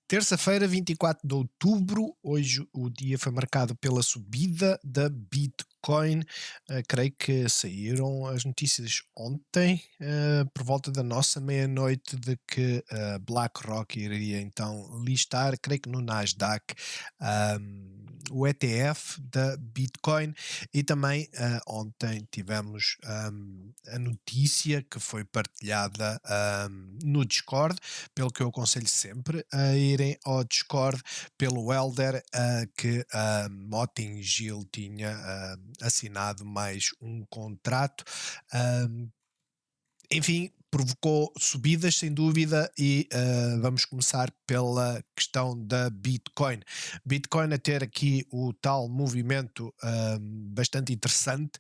Terça-feira, 24 de outubro, hoje o dia foi marcado pela subida da Bitcoin. Creio que saíram as notícias ontem, por volta da nossa meia-noite, de que a BlackRock iria então listar, creio que no Nasdaq, o ETF da Bitcoin. E também ontem tivemos a notícia que foi partilhada no Discord, pelo que eu aconselho sempre a irem ao Discord, pelo Elder, que a Motin Gil tinha assinado mais um contrato. ah, Enfim, provocou subidas sem dúvida e vamos começar pela questão da Bitcoin. Bitcoin a ter aqui o tal movimento bastante interessante.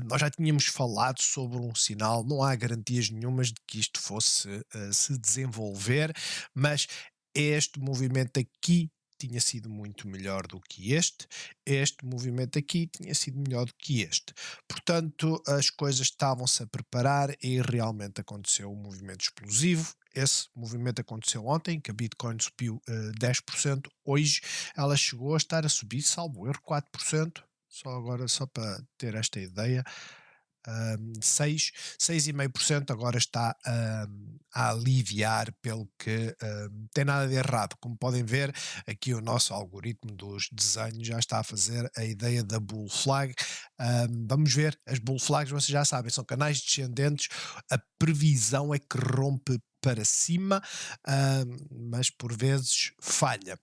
Nós já tínhamos falado sobre um sinal, não há garantias nenhumas de que isto fosse se desenvolver, mas este movimento aqui tinha sido muito melhor do que este movimento aqui tinha sido melhor do que este. Portanto, as coisas estavam-se a preparar e realmente aconteceu um movimento explosivo. Esse movimento aconteceu ontem, que a Bitcoin subiu 10%. Hoje ela chegou a estar a subir, salvo erro, 4%. Só agora, só para ter esta ideia, 6,5% agora está a aliviar, pelo que tem nada de errado. Como podem ver, aqui o nosso algoritmo dos desenhos já está a fazer a ideia da bull flag. Vamos ver, as bull flags, vocês já sabem, são canais descendentes, a previsão é que rompe para cima, mas por vezes falha.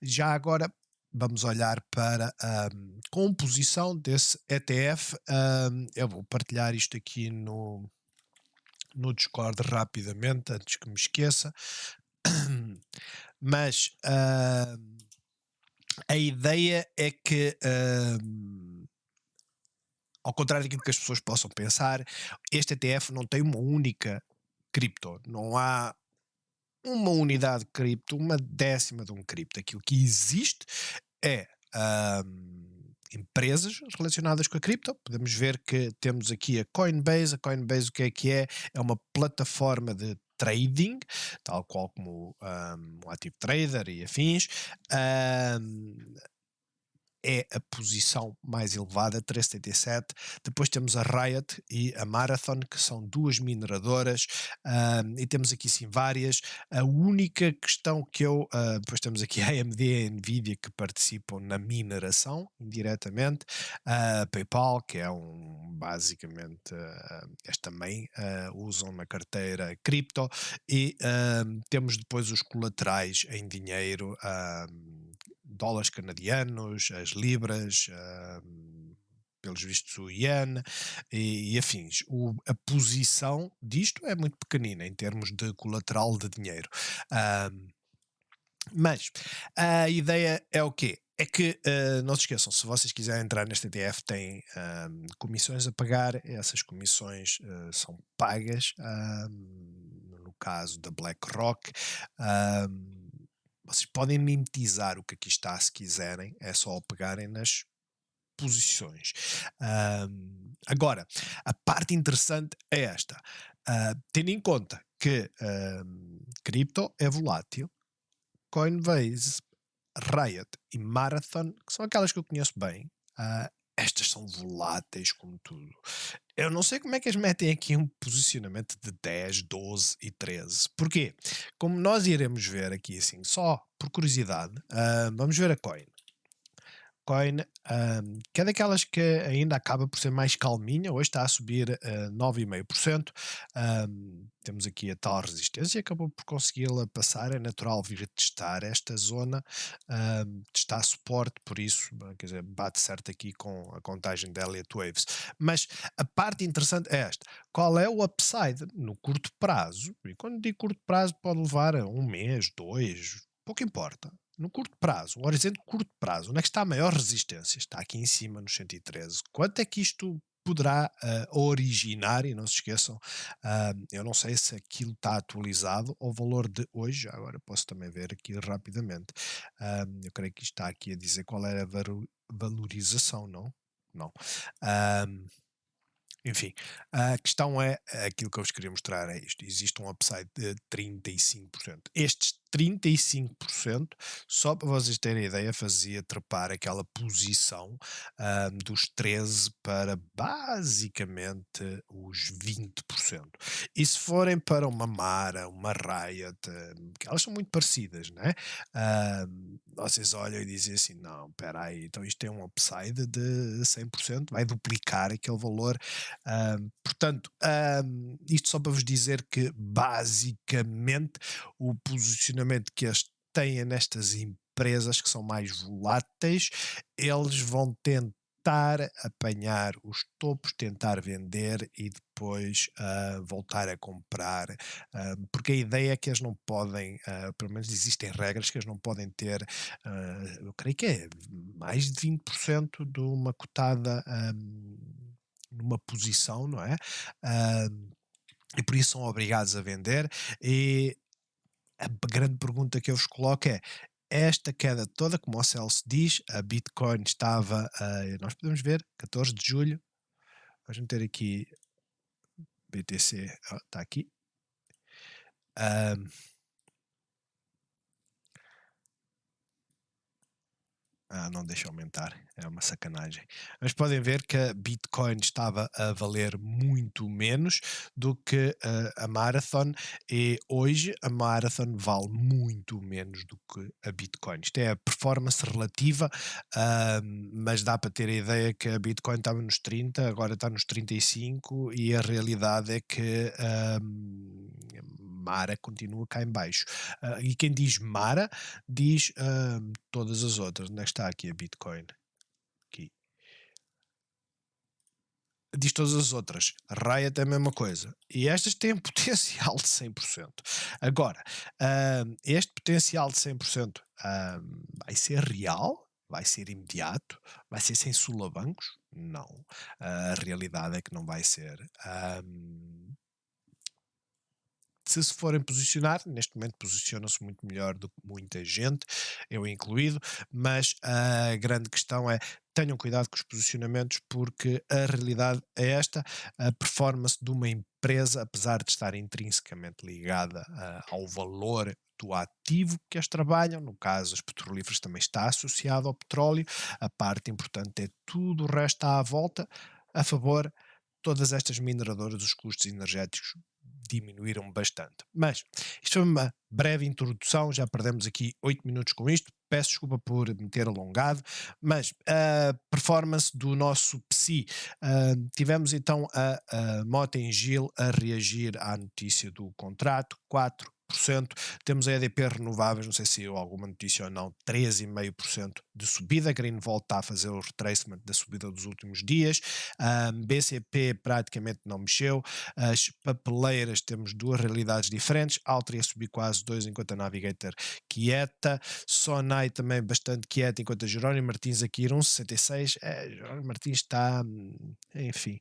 Já agora vamos olhar para a composição desse ETF. Eu vou partilhar isto aqui no Discord rapidamente, antes que me esqueça. Mas a ideia é que, ao contrário daquilo que as pessoas possam pensar, este ETF não tem uma única cripto. Não há uma unidade de cripto, uma décima de um cripto. Aquilo que existe é empresas relacionadas com a cripto. Podemos ver que temos aqui a Coinbase. A Coinbase, o que é que é? É uma plataforma de trading, tal qual como o Active Trader e afins. É a posição mais elevada, 377. Depois temos a Riot e a Marathon, que são duas mineradoras, e temos aqui sim várias. A única questão que depois temos aqui a AMD e a Nvidia, que participam na mineração indiretamente, a PayPal, que é basicamente, eles também usam na carteira cripto, e temos depois os colaterais em dinheiro, dólares canadianos, as libras, pelos vistos o yen e afins. A posição disto é muito pequenina em termos de colateral de dinheiro. Mas a ideia é o quê? É que não se esqueçam, se vocês quiserem entrar neste ETF, têm comissões a pagar. Essas comissões são pagas, no caso da BlackRock. Vocês podem mimetizar o que aqui está se quiserem, é só pegarem nas posições. Agora, a parte interessante é esta. Tendo em conta que cripto é volátil, Coinbase, Riot e Marathon, que são aquelas que eu conheço bem, estas são voláteis como tudo. Eu não sei como é que eles metem aqui um posicionamento de 10, 12 e 13. Porquê? Como nós iremos ver aqui assim, só por curiosidade, vamos ver a Coin. Coin, que é daquelas que ainda acaba por ser mais calminha, hoje está a subir 9,5%. Temos aqui a tal resistência, acabou por consegui-la passar. É natural vir a testar esta zona, testar suporte, por isso, quer dizer, bate certo aqui com a contagem de Elliott Waves. Mas a parte interessante é esta: qual é o upside no curto prazo? E quando digo curto prazo, pode levar a um mês, dois, pouco importa. No curto prazo, o horizonte curto prazo, onde é que está a maior resistência? Está aqui em cima, no 113. Quanto é que isto poderá originar? E não se esqueçam, eu não sei se aquilo está atualizado ao valor de hoje. Agora posso também ver aqui rapidamente. Eu creio que isto está aqui a dizer qual era a valorização, não? Não. Ahm, Enfim, a questão é, aquilo que eu vos queria mostrar é isto: existe um upside de 35%. Estes 35%, só para vocês terem ideia, fazia trepar aquela posição dos 13 para basicamente os 20%. E se forem para uma Mara, uma Riot, que elas são muito parecidas, né? Vocês olham e dizem assim: não, espera aí, então isto tem um upside de 100%, vai duplicar aquele valor. Portanto, isto só para vos dizer que basicamente o posicionamento que eles têm nestas empresas que são mais voláteis, eles vão tentar apanhar os topos, tentar vender e depois voltar a comprar, porque a ideia é que eles não podem, pelo menos existem regras que eles não podem ter, eu creio que é mais de 20% de uma cotada numa posição, não é? Hum, e por isso são obrigados a vender. E a grande pergunta que eu vos coloco é: esta queda toda, como o Celso diz, a Bitcoin estava, nós podemos ver, 14 de julho, vamos meter aqui BTC, está aqui. Ah, não deixa aumentar, é uma sacanagem. Mas podem ver que a Bitcoin estava a valer muito menos do que a Marathon, e hoje a Marathon vale muito menos do que a Bitcoin. Isto é a performance relativa, mas dá para ter a ideia que a Bitcoin estava nos 30, agora está nos 35, e a realidade é que Mara continua cá em baixo. E quem diz Mara diz todas as outras. Onde é que está aqui a Bitcoin? Aqui. Diz todas as outras. A Riot é a mesma coisa. E estas têm um potencial de 100%. Agora, este potencial de 100% vai ser real? Vai ser imediato? Vai ser sem sulabancos? Não. A realidade é que não vai ser. Se forem posicionar, neste momento posicionam-se muito melhor do que muita gente, eu incluído, mas a grande questão é: tenham cuidado com os posicionamentos, porque a realidade é esta: a performance de uma empresa, apesar de estar intrinsecamente ligada ao valor do ativo que eles trabalham, no caso as petrolíferas também está associado ao petróleo, a parte importante é tudo o resto à volta, a favor. Todas estas mineradoras, os custos energéticos diminuíram bastante. Mas isto foi uma breve introdução, já perdemos aqui 8 minutos com isto. Peço desculpa por me ter alongado, mas a performance do nosso PSI, tivemos então a Mota-Engil a reagir à notícia do contrato, 4%. Temos a EDP Renováveis, não sei se saiu alguma notícia ou não, 13,5% de subida. Greenvolt está a fazer o retracement da subida dos últimos dias. BCP praticamente não mexeu. As papeleiras, temos duas realidades diferentes. Altria a subir quase 2, enquanto a Navigator quieta. Sonai também bastante quieta, enquanto a Jerónimo Martins aqui ir 1,66. Jerónimo Martins está, enfim.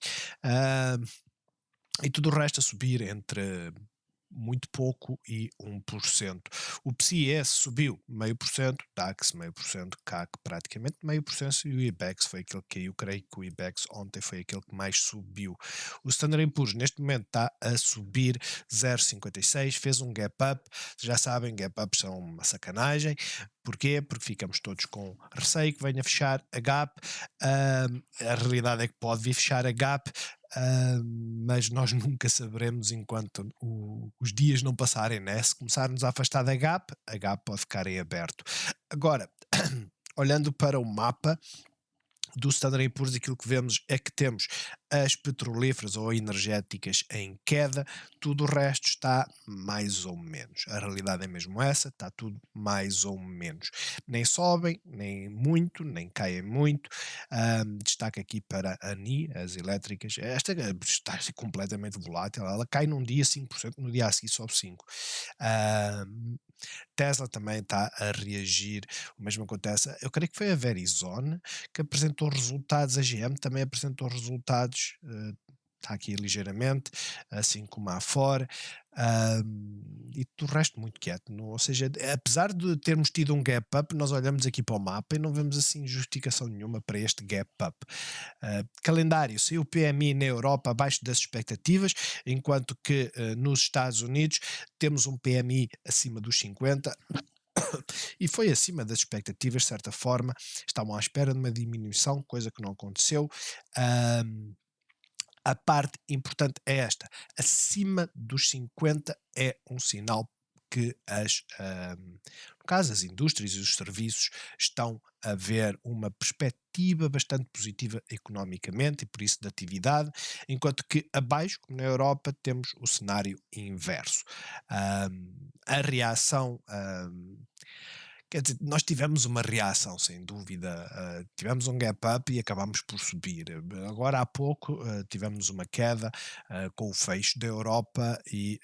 E tudo o resto a subir entre muito pouco e 1%. O PCS subiu 0,5%, DAX 0,5%, CAC praticamente 0,5% e o IBEX foi aquele que caiu. Creio que o IBEX ontem foi aquele que mais subiu. O Standard Poor's neste momento está a subir 0,56%, fez um gap up. Já sabem, gap ups são uma sacanagem. Porquê? Porque ficamos todos com receio que venha fechar a gap. A realidade é que pode vir fechar a gap, mas nós nunca saberemos enquanto os dias não passarem, né? Se começarmos a afastar da gap, a gap pode ficar em aberto. Agora, olhando para o mapa do Standard & Poor's, aquilo que vemos é que temos as petrolíferas ou energéticas em queda, tudo o resto está mais ou menos. A realidade é mesmo essa, está tudo mais ou menos. Nem sobem, nem muito, nem caem muito. Destaque aqui para a ANI, as elétricas. Esta está completamente volátil, ela cai num dia 5%, no dia a seguir sobe 5%. Tesla também está a reagir, o mesmo acontece, eu creio que foi a Verizon que apresentou resultados, a GM também apresentou resultados, está aqui ligeiramente, assim como a fora, e do resto muito quieto. Ou seja, apesar de termos tido um gap up, nós olhamos aqui para o mapa e não vemos assim justificação nenhuma para este gap up. Calendário, saiu o PMI na Europa abaixo das expectativas, enquanto que nos Estados Unidos temos um PMI acima dos 50 e foi acima das expectativas, de certa forma, estavam à espera de uma diminuição, coisa que não aconteceu. Um, a parte importante é esta: acima dos 50 é um sinal que no caso, as indústrias e os serviços estão a ver uma perspectiva bastante positiva economicamente e por isso de atividade, enquanto que abaixo, como na Europa, temos o cenário inverso. A reação quer dizer, nós tivemos uma reação, sem dúvida. Tivemos um gap up e acabámos por subir. Agora há pouco tivemos uma queda com o fecho da Europa e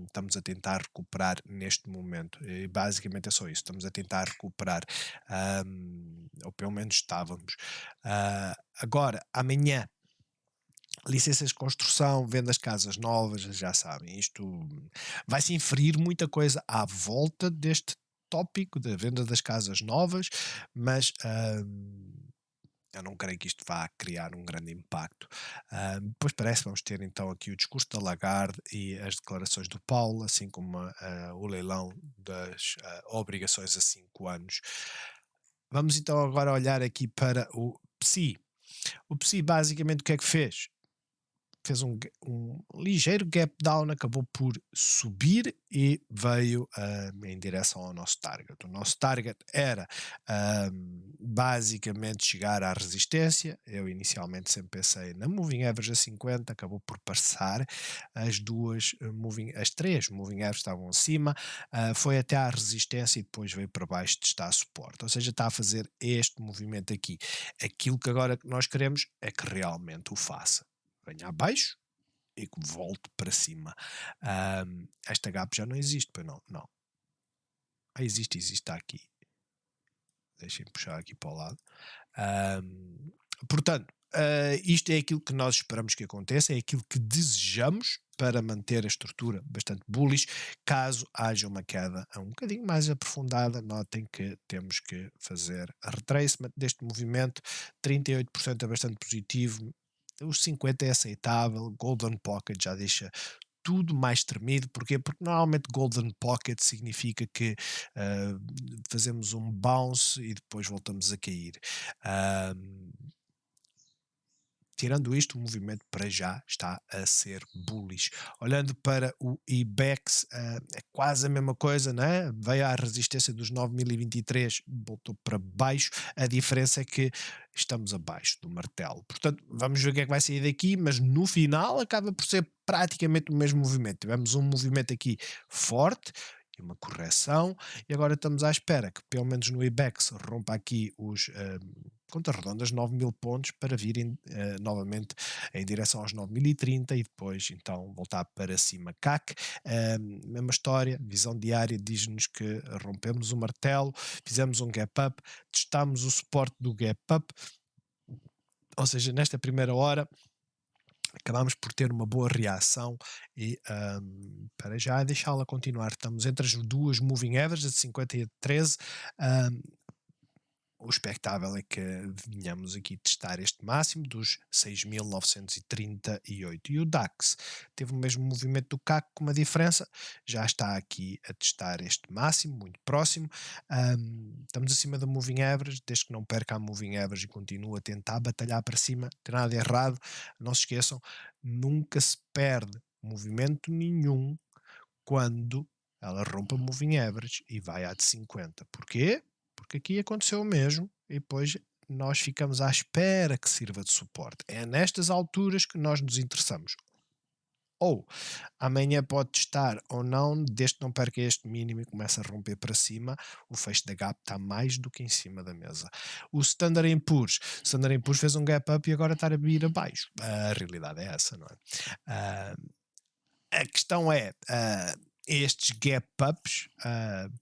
estamos a tentar recuperar neste momento. E basicamente é só isso. Estamos a tentar recuperar, ou pelo menos estávamos. Agora, amanhã, licenças de construção, vendas de casas novas, já sabem, isto vai-se inferir muita coisa à volta deste tópico da venda das casas novas, mas eu não creio que isto vá criar um grande impacto. Depois parece que vamos ter então aqui o discurso da Lagarde e as declarações do Paulo, assim como o leilão das obrigações a 5 anos. Vamos então agora olhar aqui para o PSI. O PSI basicamente o que é que fez? Fez um ligeiro gap down, acabou por subir e veio em direção ao nosso target. O nosso target era basicamente chegar à resistência. Eu inicialmente sempre pensei na Moving Average a 50, acabou por passar. As três Moving Averages estavam acima, foi até à resistência e depois veio para baixo testar suporte. Ou seja, está a fazer este movimento aqui. Aquilo que agora nós queremos é que realmente o faça. Venha abaixo e que volte para cima. Esta gap já não existe, pois não? Não. Existe, está aqui. Deixem puxar aqui para o lado. Portanto, isto é aquilo que nós esperamos que aconteça, é aquilo que desejamos para manter a estrutura bastante bullish. Caso haja uma queda um bocadinho mais aprofundada, notem que temos que fazer a retracement deste movimento. 38% é bastante positivo, os 50 é aceitável, Golden Pocket já deixa tudo mais tremido. Porquê? Porque normalmente Golden Pocket significa que fazemos um bounce e depois voltamos a cair. Tirando isto, o movimento para já está a ser bullish. Olhando para o IBEX, é quase a mesma coisa, não é? Veio à resistência dos 9.023, voltou para baixo. A diferença é que estamos abaixo do martelo. Portanto, vamos ver o que é que vai sair daqui, mas no final acaba por ser praticamente o mesmo movimento. Tivemos um movimento aqui forte, uma correção, e agora estamos à espera que pelo menos no IBEX rompa aqui os contas redondas 9.000 pontos para virem novamente em direção aos 9.030 e depois então voltar para cima. CAC, mesma história, visão diária diz-nos que rompemos o martelo, fizemos um gap up, testámos o suporte do gap up, ou seja, nesta primeira hora acabámos por ter uma boa reação e para já deixá-la continuar. Estamos entre as duas moving averages, a de 50 e a de 13. O expectável é que venhamos aqui testar este máximo dos 6.938. E o DAX teve o mesmo movimento do CAC, com uma diferença, já está aqui a testar este máximo, muito próximo. Estamos acima da moving average, desde que não perca a moving average e continue a tentar batalhar para cima, não tem nada de errado. Não se esqueçam, nunca se perde movimento nenhum quando ela rompe a moving average e vai à de 50. Porquê? Porque aqui aconteceu o mesmo e depois nós ficamos à espera que sirva de suporte. É nestas alturas que nós nos interessamos. Ou amanhã pode testar ou não, desde que não perca este mínimo e comece a romper para cima, o fecho da gap está mais do que em cima da mesa. O Standard Poor's fez um gap up e agora está a vir abaixo. A realidade é essa, não é? A questão é, estes gap-ups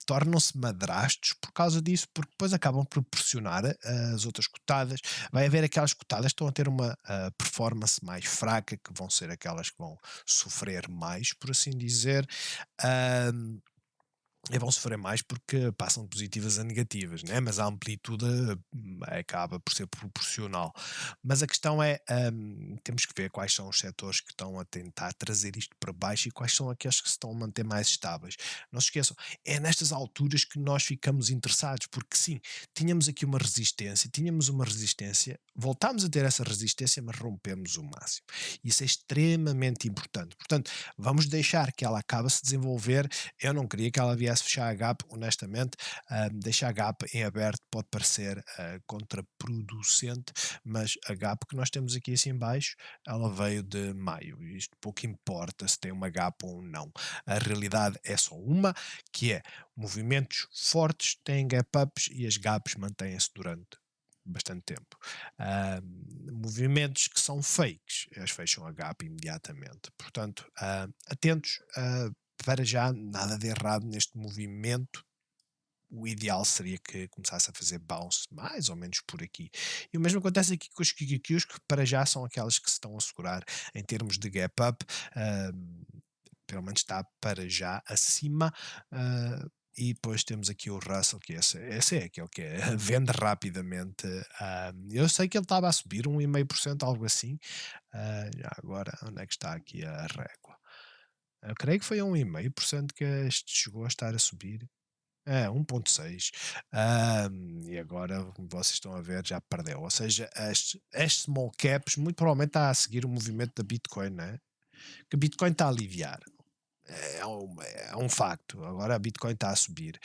tornam-se madrastos por causa disso, porque depois acabam por pressionar as outras cotadas. Vai haver aquelas cotadas que estão a ter uma performance mais fraca, que vão ser aquelas que vão sofrer mais, por assim dizer. ah, e vão sofrer mais porque passam de positivas a negativas, né? Mas a amplitude acaba por ser proporcional. Mas a questão é, temos que ver quais são os setores que estão a tentar trazer isto para baixo e quais são aqueles que se estão a manter mais estáveis. Não se esqueçam, é nestas alturas que nós ficamos interessados, porque sim, tínhamos uma resistência, voltámos a ter essa resistência, mas rompemos o máximo. Isso é extremamente importante. Portanto, vamos deixar que ela acabe a se desenvolver. Eu não queria que ela viesse fechar a gap, honestamente. Deixar a gap em aberto pode parecer contraproducente, mas a gap que nós temos aqui assim em baixo, ela veio de maio. Isto pouco importa se tem uma gap ou não. A realidade é só uma, que é movimentos fortes têm gap ups e as gaps mantêm-se durante bastante tempo. Movimentos que são fakes, eles fecham a gap imediatamente. Portanto, atentos, para já nada de errado neste movimento. O ideal seria que começasse a fazer bounce mais ou menos por aqui. E o mesmo acontece aqui com os QQQs, que para já são aquelas que se estão a segurar em termos de gap up. Pelo menos está para já acima. E depois temos aqui o Russell, que esse é aquele que vende rapidamente. Eu sei que ele estava a subir 1,5%, algo assim. Já agora, onde é que está aqui a régua? Eu creio que foi a 1,5% que este chegou a estar a subir. É, 1,6. E agora, como vocês estão a ver, já perdeu. Ou seja, as small caps muito provavelmente está a seguir o movimento da Bitcoin, né? Que a Bitcoin está a aliviar. É um facto. Agora a Bitcoin está a subir.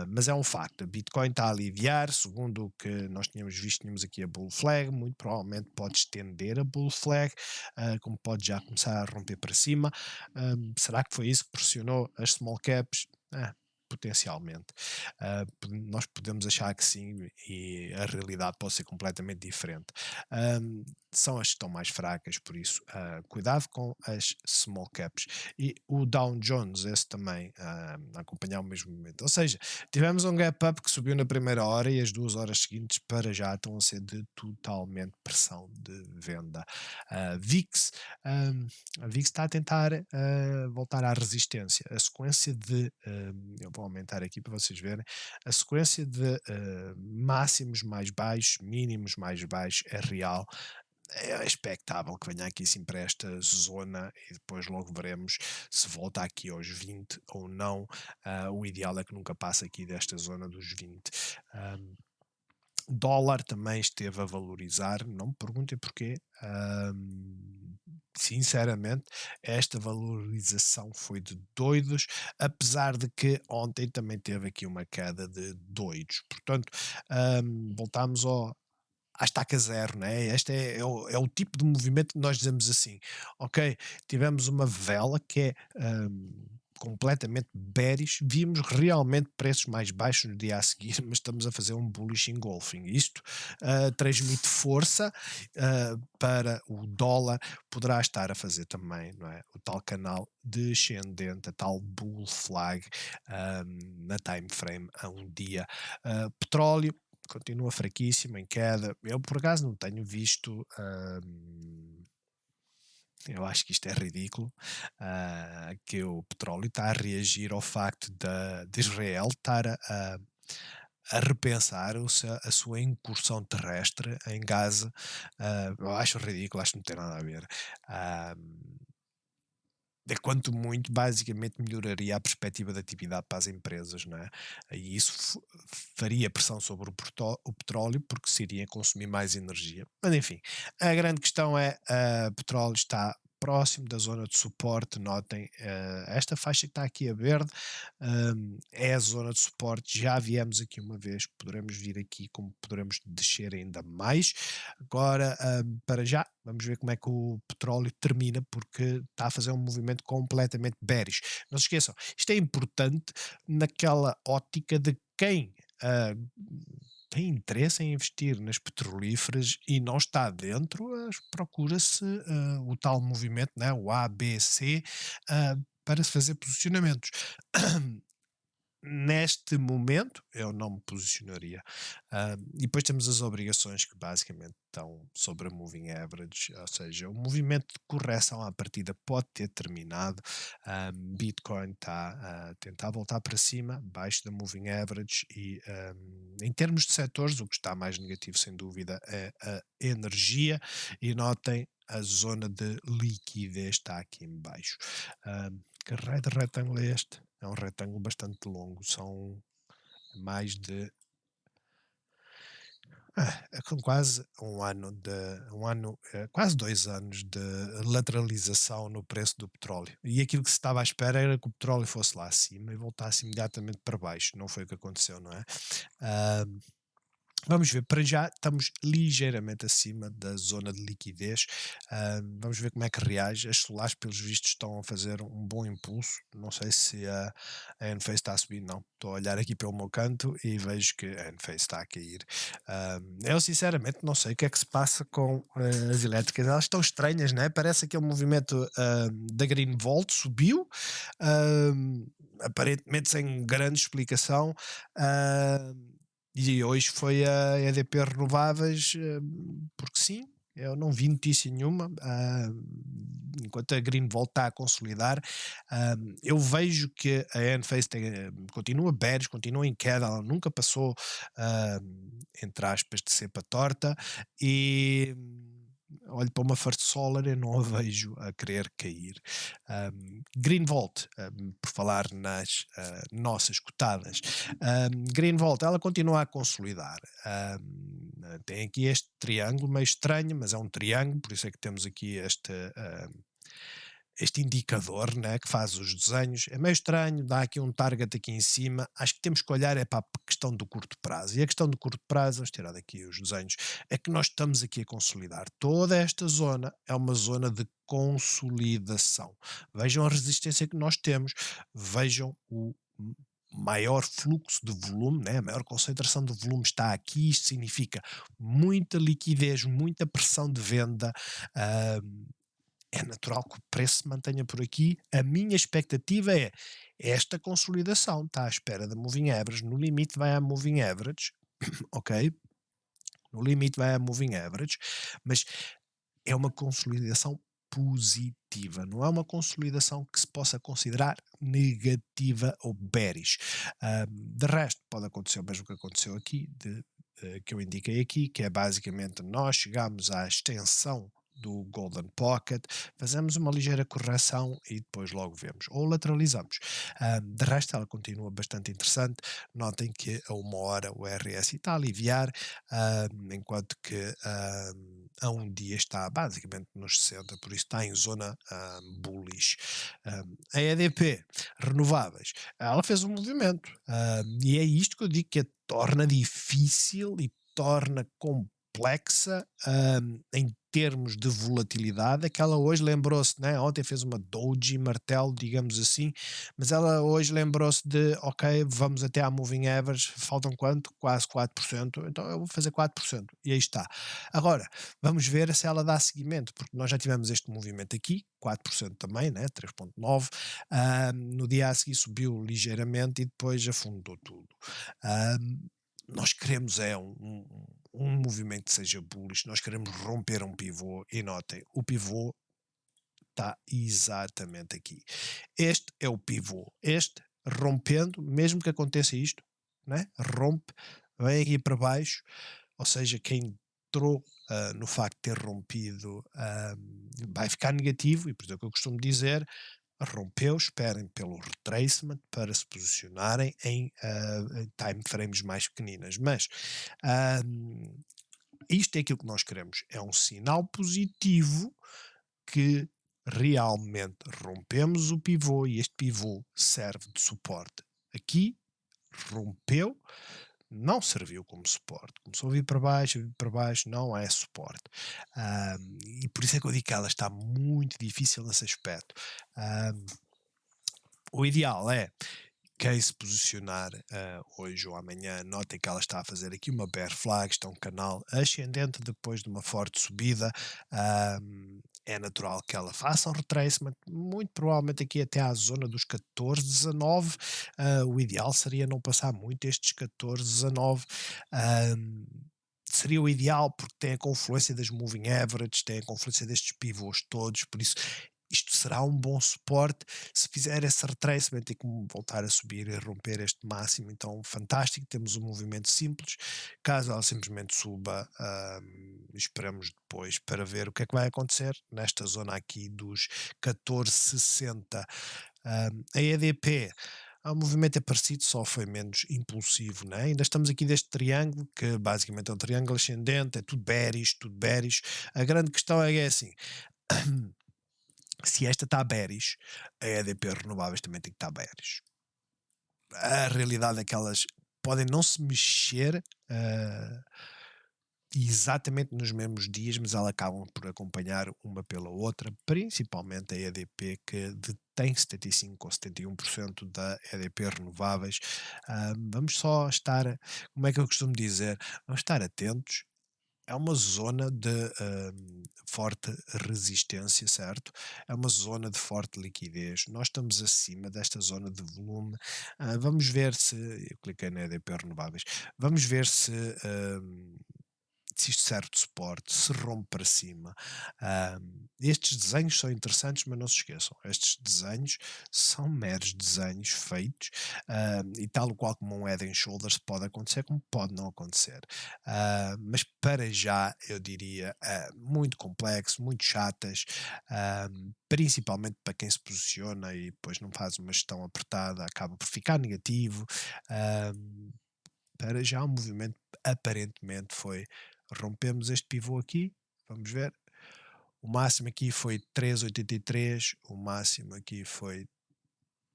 Mas é um facto. A Bitcoin está a aliviar, segundo o que nós tínhamos visto, tínhamos aqui a Bull Flag. Muito provavelmente pode estender a Bull Flag, como pode já começar a romper para cima. Será que foi isso que pressionou as small caps? Potencialmente. Nós podemos achar que sim, e a realidade pode ser completamente diferente. São as que estão mais fracas, por isso cuidado com as small caps. E o Dow Jones, esse também, a acompanhar o mesmo momento. Ou seja, tivemos um gap up que subiu na primeira hora e as 2 horas seguintes para já estão a ser de totalmente pressão de venda. VIX, a VIX está a tentar voltar à resistência. A sequência de, eu vou aumentar aqui para vocês verem, a sequência de máximos mais baixos, mínimos mais baixos é real. É expectável que venha aqui sim para esta zona e depois logo veremos se volta aqui aos 20 ou não. O ideal é que nunca passe aqui desta zona dos 20. Dólar também esteve a valorizar, não me perguntem porquê. Sinceramente, esta valorização foi de doidos, apesar de que ontem também teve aqui uma queda de doidos. Portanto, voltamos à estaca zero, né? Este é o tipo de movimento que nós dizemos assim, ok, tivemos uma vela que é completamente bearish, vimos realmente preços mais baixos no dia a seguir, mas estamos a fazer um bullish engulfing. Isto transmite força para o dólar, poderá estar a fazer também, não é? O tal canal descendente, a tal bull flag na time frame a um dia. Petróleo continua fraquíssimo, em queda. Eu, por acaso, não tenho visto. Eu acho que isto é ridículo, que o petróleo está a reagir ao facto de Israel estar a repensar a sua incursão terrestre em Gaza. Eu acho ridículo, acho que não tem nada a ver. Ah, quanto muito, basicamente melhoraria a perspectiva de atividade para as empresas, não é? E isso faria pressão sobre o petróleo, porque se iria consumir mais energia. Mas enfim, a grande questão é, petróleo está próximo da zona de suporte. Notem, esta faixa que está aqui a verde, é a zona de suporte. Já viemos aqui uma vez, poderemos vir aqui, como poderemos descer ainda mais. Agora, para já, vamos ver como é que o petróleo termina, porque está a fazer um movimento completamente bearish. Não se esqueçam, isto é importante naquela ótica de quem tem interesse em investir nas petrolíferas e não está dentro, procura-se o tal movimento, né, o ABC, para se fazer posicionamentos. Neste momento, eu não me posicionaria. E depois temos as obrigações que basicamente estão sobre a moving average, ou seja, o movimento de correção à partida pode ter terminado. Bitcoin está a tentar voltar para cima, abaixo da moving average, e em termos de setores, o que está mais negativo, sem dúvida, é a energia. E notem, a zona de liquidez está aqui em baixo. Que raio de retângulo é este? É um retângulo bastante longo, são mais de com quase quase 2 anos de lateralização no preço do petróleo. E aquilo que se estava à espera era que o petróleo fosse lá acima e voltasse imediatamente para baixo. Não foi o que aconteceu, não é? Ah, Vamos ver, para já estamos ligeiramente acima da zona de liquidez. Vamos ver como é que reage. As solares, pelos vistos, estão a fazer um bom impulso. Não sei se a Enphase está a subir, não. Estou a olhar aqui pelo meu canto e vejo que a Enphase está a cair. Eu, sinceramente, não sei o que é que se passa com as elétricas. Elas estão estranhas, né? Parece aquele movimento da Green Volt subiu, aparentemente sem grande explicação. E hoje foi a EDP Renováveis, porque sim, eu não vi notícia nenhuma, enquanto a Green volta a consolidar. Eu vejo que a Enphase continua bearish, continua em queda, ela nunca passou, entre aspas, de cepa torta, e olho para uma First Solar, eu não a vejo a querer cair. Greenvolt, por falar nas nossas cotadas, Greenvolt, ela continua a consolidar. Tem aqui este triângulo meio estranho, mas é um triângulo, por isso é que temos aqui este indicador, né, que faz os desenhos. É meio estranho, dá aqui um target aqui em cima. Acho que temos que olhar é para a questão do curto prazo. E a questão do curto prazo, vamos tirar daqui os desenhos, é que nós estamos aqui a consolidar. Toda esta zona é uma zona de consolidação. Vejam a resistência que nós temos, vejam o maior fluxo de volume, né? A maior concentração de volume está aqui. Isto significa muita liquidez, muita pressão de venda. É natural que o preço se mantenha por aqui. A minha expectativa é esta consolidação, está à espera da moving average, no limite vai à moving average, ok? No limite vai à moving average, mas é uma consolidação positiva, não é uma consolidação que se possa considerar negativa ou bearish. De resto, pode acontecer o mesmo que aconteceu aqui, que eu indiquei aqui, que é basicamente nós chegamos à extensão do Golden Pocket, fazemos uma ligeira correção e depois logo vemos, ou lateralizamos. De resto, ela continua bastante interessante. Notem que a 1 hora o RSI está a aliviar, enquanto que a um dia está basicamente nos 60, por isso está em zona bullish. A EDP, renováveis, ela fez um movimento, e é isto que eu digo que a torna difícil e torna complexa em termos de volatilidade. É que ela hoje lembrou-se, né? Ontem fez uma doji martelo, digamos assim, mas ela hoje lembrou-se de, ok, vamos até à moving average, faltam quanto? Quase 4%, então eu vou fazer 4%, e aí está. Agora, vamos ver se ela dá seguimento, porque nós já tivemos este movimento aqui, 4% também, né? 3,9%, no dia a seguir subiu ligeiramente e depois afundou tudo. Nós queremos um movimento que seja bullish, nós queremos romper um pivô, e notem, o pivô está exatamente aqui. Este é o pivô, este rompendo, mesmo que aconteça isto, né? Rompe, vem aqui para baixo, ou seja, quem entrou no facto de ter rompido vai ficar negativo, e por isso é que eu costumo dizer, rompeu, esperem pelo retracement para se posicionarem em time frames mais pequeninas, mas isto é aquilo que nós queremos, é um sinal positivo que realmente rompemos o pivô e este pivô serve de suporte. Aqui rompeu, não serviu como suporte, começou a vir para baixo, não é suporte. E por isso é que eu digo que ela está muito difícil nesse aspecto. O ideal é quem se posicionar hoje ou amanhã, notem que ela está a fazer aqui uma bear flag, está um canal ascendente depois de uma forte subida. é natural que ela faça um retracement, muito provavelmente aqui até à zona dos 14, 19. O ideal seria não passar muito estes 14, 19. ahm, Seria o ideal porque tem a confluência das moving averages, tem a confluência destes pivôs todos, por isso isto será um bom suporte. Se fizer esse retracement e como voltar a subir e romper este máximo, então fantástico, temos um movimento simples. Caso ela simplesmente suba, esperamos depois para ver o que é que vai acontecer nesta zona aqui dos 14,60. A EDP, o movimento é parecido, só foi menos impulsivo, né? Ainda estamos aqui deste triângulo, que basicamente é um triângulo ascendente, é tudo bearish, tudo bearish. A grande questão é assim, se esta está bearish, a EDP renováveis também tem que estar bearish. A realidade é que elas podem não se mexer exatamente nos mesmos dias, mas elas acabam por acompanhar uma pela outra, principalmente a EDP, que detém 75 ou 71% da EDP renováveis. Vamos só estar, como é que eu costumo dizer, vamos estar atentos. É uma zona de forte resistência, certo? É uma zona de forte liquidez. Nós estamos acima desta zona de volume. Vamos ver se. Eu cliquei na EDP Renováveis. Vamos ver se isto serve de suporte, se rompe para cima. Estes desenhos são interessantes, mas não se esqueçam, estes desenhos são meros desenhos feitos, e tal qual como um head and shoulders pode acontecer, como pode não acontecer. Mas para já, eu diria, muito complexo, muito chatas, principalmente para quem se posiciona e depois não faz uma gestão apertada, acaba por ficar negativo. Para já o movimento aparentemente foi rompemos este pivô aqui, vamos ver. O máximo aqui foi 3,83, o máximo aqui foi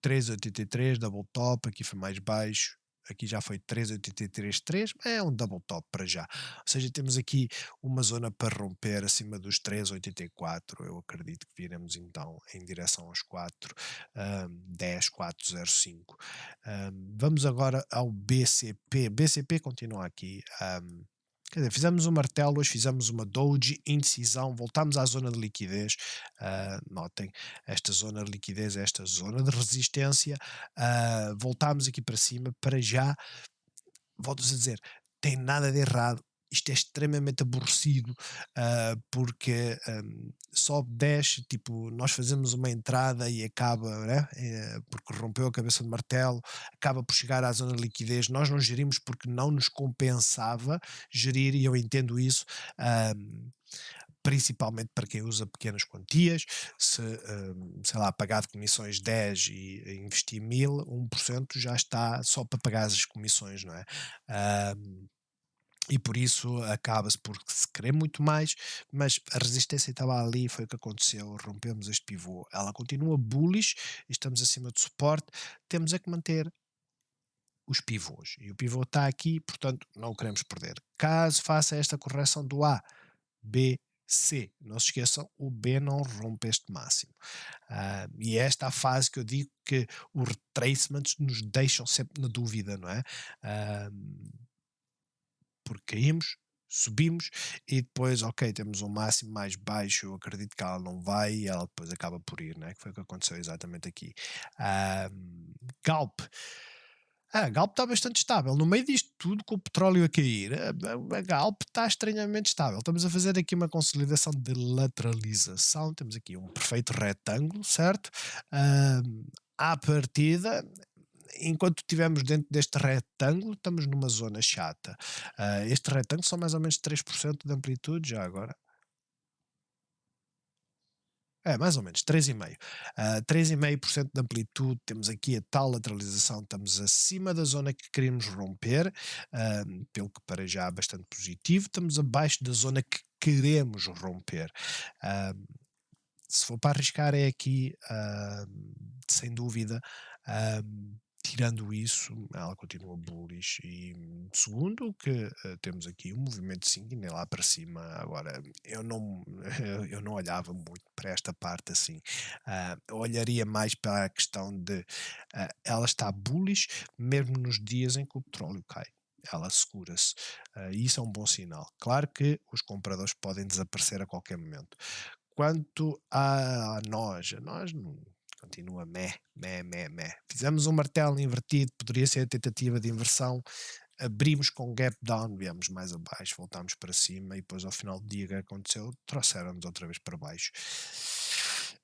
3,83, double top, aqui foi mais baixo, aqui já foi 3,83,3, é um double top para já. Ou seja, temos aqui uma zona para romper acima dos 3,84. Eu acredito que viremos então em direção aos 4, 10,405. Vamos agora ao BCP. BCP continua aqui. Quer dizer, fizemos um martelo, hoje fizemos uma doji, indecisão, voltamos à zona de liquidez. Notem, esta zona de liquidez, esta zona de resistência. Voltámos aqui para cima, para já, volto-vos a dizer, tem nada de errado. Isto é extremamente aborrecido, porque sobe, desce, tipo, nós fazemos uma entrada e acaba, né? Porque rompeu a cabeça de martelo, acaba por chegar à zona de liquidez. Nós não gerimos porque não nos compensava gerir, e eu entendo isso. Principalmente para quem usa pequenas quantias, se, sei lá, pagar de comissões 10 e investir 1000, 1% já está só para pagar as comissões, não é? E por isso acaba-se por se querer muito mais, mas a resistência estava ali, foi o que aconteceu, rompemos este pivô. Ela continua bullish, estamos acima de suporte, temos é que manter os pivôs. E o pivô está aqui, portanto não o queremos perder. Caso faça esta correção do A, B, C. Não se esqueçam, o B não rompe este máximo. E é esta a fase que eu digo que os retracements nos deixam sempre na dúvida, não é? Ah, Porque caímos, subimos e depois, ok, temos um máximo mais baixo, eu acredito que ela não vai e ela depois acaba por ir, né? Que foi o que aconteceu exatamente aqui. Ah, Galp. Galp está bastante estável. No meio disto tudo, com o petróleo a cair, a Galp está estranhamente estável. Estamos a fazer aqui uma consolidação de lateralização. Temos aqui um perfeito retângulo, certo? Ah, À partida, enquanto estivermos dentro deste retângulo, estamos numa zona chata. Este retângulo são mais ou menos 3% de amplitude, já agora. É, mais ou menos, 3,5. 3,5% de amplitude, temos aqui a tal lateralização, estamos acima da zona que queremos romper, pelo que para já é bastante positivo, estamos abaixo da zona que queremos romper. Ah, Se for para arriscar é aqui, sem dúvida, tirando isso, ela continua bullish e segundo que temos aqui um movimento sim, nem lá para cima, agora eu não, eu não olhava muito para esta parte assim, eu olharia mais para a questão de ela está bullish mesmo nos dias em que o petróleo cai. Ela segura-se, e isso é um bom sinal. Claro que os compradores podem desaparecer a qualquer momento. Quanto a nós não, continua meh, meh, meh, meh. Fizemos um martelo invertido, poderia ser a tentativa de inversão, abrimos com gap down, viemos mais abaixo, voltámos para cima e depois ao final do dia o que aconteceu? Trouxeram-nos outra vez para baixo.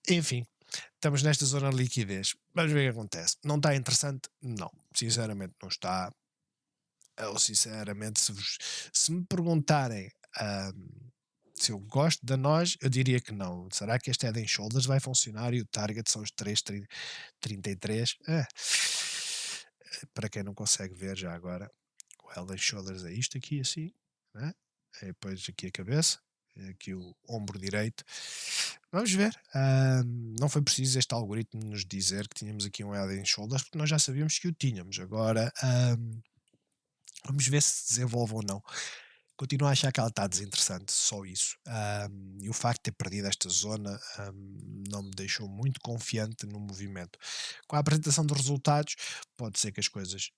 Enfim, estamos nesta zona de liquidez. Vamos ver o que acontece. Não está interessante? Não. Sinceramente não está. Ou sinceramente, se me perguntarem se eu gosto da nós, eu diria que não. Será que este Head and Shoulders vai funcionar e o target são os 3,33? Para quem não consegue ver já agora, o Head and Shoulders é isto aqui assim, né? E depois aqui a cabeça, aqui o ombro direito. Vamos ver. Não foi preciso este algoritmo nos dizer que tínhamos aqui um Head and Shoulders, porque nós já sabíamos que o tínhamos. Agora, vamos ver se desenvolve ou não. Continuo a achar que ela está desinteressante, só isso. E o facto de ter perdido esta zona não me deixou muito confiante no movimento. Com a apresentação dos resultados, pode ser que as coisas